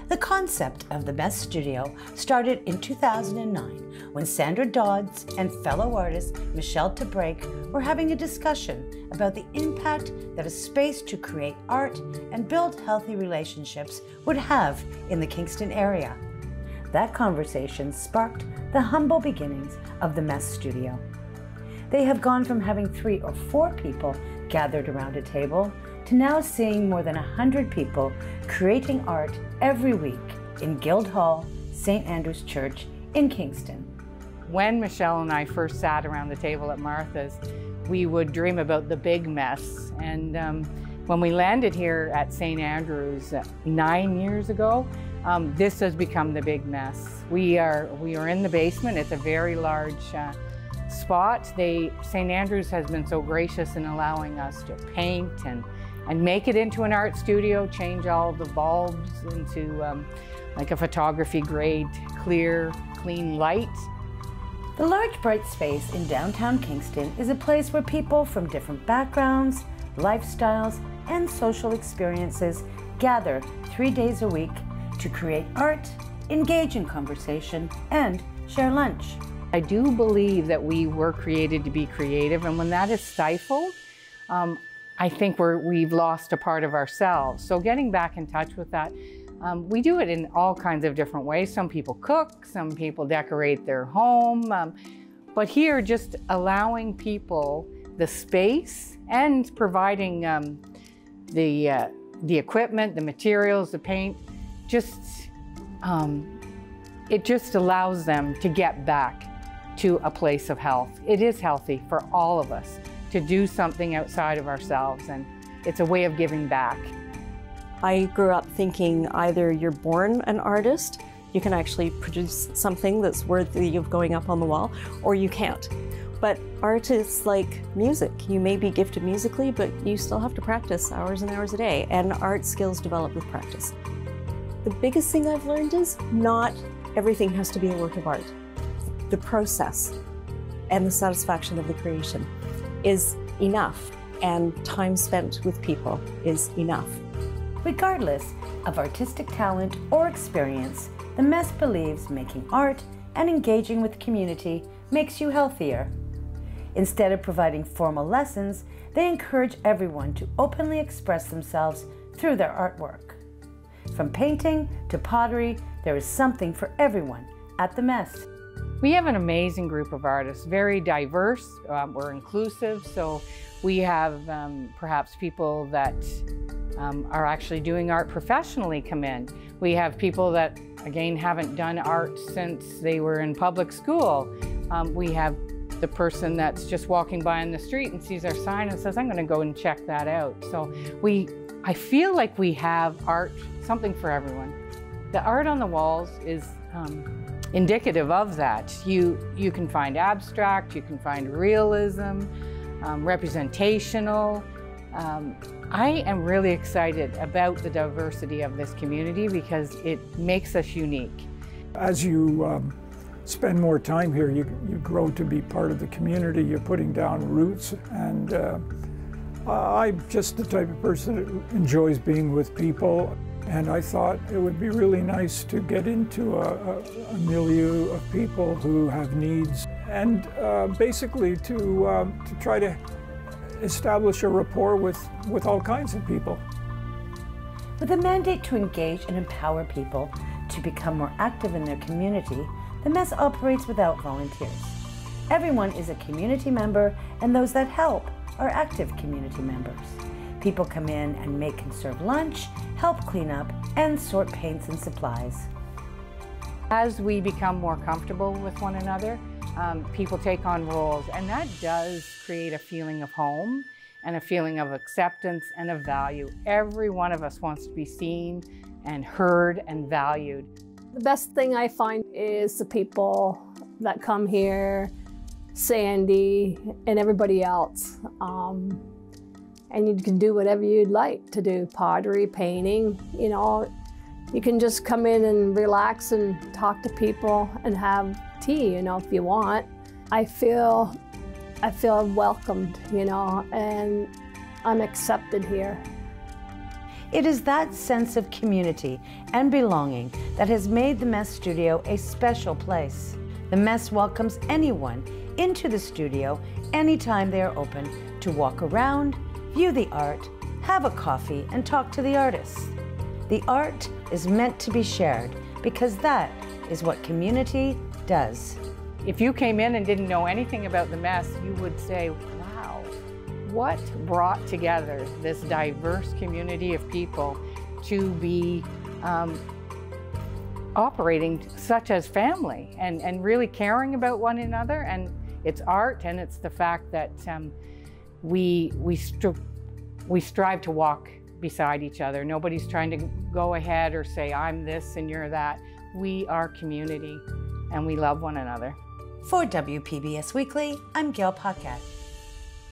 The concept of the Mess Studio started in 2009 when Sandra Dodds and fellow artist Michelle Tabrake were having a discussion about the impact that a space to create art and build healthy relationships would have in the Kingston area. That conversation sparked the humble beginnings of the Mess Studio. They have gone from having 3 or 4 people gathered around a table to now seeing more than 100 people creating art every week in Guildhall, St. Andrew's Church in Kingston. When Michelle and I first sat around the table at Martha's, we would dream about the big mess. And when we landed here at St. Andrew's 9 years ago, this has become the big mess. We are in the basement. It's a very large spot. St. Andrew's has been so gracious in allowing us to paint and make it into an art studio, change all the bulbs into like a photography grade, clear, clean light. The large bright space in downtown Kingston is a place where people from different backgrounds, lifestyles, and social experiences gather 3 days a week to create art, engage in conversation, and share lunch. I do believe that we were created to be creative, and when that is stifled, I think we've lost a part of ourselves. So getting back in touch with that, we do it in all kinds of different ways. Some people cook, some people decorate their home, but here just allowing people the space and providing the equipment, the materials, the paint, it just allows them to get back to a place of health. It is healthy for all of us to do something outside of ourselves, and it's a way of giving back. I grew up thinking either you're born an artist, you can actually produce something that's worthy of going up on the wall, or you can't. But art is like music. You may be gifted musically, but you still have to practice hours and hours a day, and art skills develop with practice. The biggest thing I've learned is not everything has to be a work of art. The process and the satisfaction of the creation is enough, and time spent with people is enough. Regardless of artistic talent or experience, the Mess believes making art and engaging with community makes you healthier. Instead of providing formal lessons, they encourage everyone to openly express themselves through their artwork. From painting to pottery, there is something for everyone at the Mess. We have an amazing group of artists, very diverse. We're inclusive, so we have perhaps people that are actually doing art professionally come in. We have people that, again, haven't done art since they were in public school. We have the person that's just walking by on the street and sees our sign and says, I'm going to go and check that out. So I feel like we have art, something for everyone. The art on the walls is indicative of that. You can find abstract, you can find realism, representational. I am really excited about the diversity of this community because it makes us unique. As you spend more time here, you grow to be part of the community. You're putting down roots, and I'm just the type of person that enjoys being with people. And I thought it would be really nice to get into a milieu of people who have needs, and basically to try to establish a rapport with all kinds of people. With a mandate to engage and empower people to become more active in their community, the Mess operates without volunteers. Everyone is a community member, and those that help are active community members. People come in and make and serve lunch, help clean up, and sort paints and supplies. As we become more comfortable with one another, people take on roles, and that does create a feeling of home and a feeling of acceptance and of value. Every one of us wants to be seen and heard and valued. The best thing I find is the people that come here, Sandy and everybody else. And you can do whatever you'd like to do, pottery, painting, you know. You can just come in and relax and talk to people and have tea, you know, if you want. I feel welcomed, you know, and I'm accepted here. It is that sense of community and belonging that has made the Mess Studio a special place. The Mess welcomes anyone into the studio anytime they are open to walk around, view the art, have a coffee, and talk to the artists. The art is meant to be shared because that is what community does. If you came in and didn't know anything about the Mess, you would say, wow, what brought together this diverse community of people to be operating such as family and really caring about one another. And it's art, and it's the fact that we strive to walk beside each other. Nobody's trying to go ahead or say, I'm this and you're that. We are community, and we love one another. For WPBS Weekly, I'm Gail Paquette.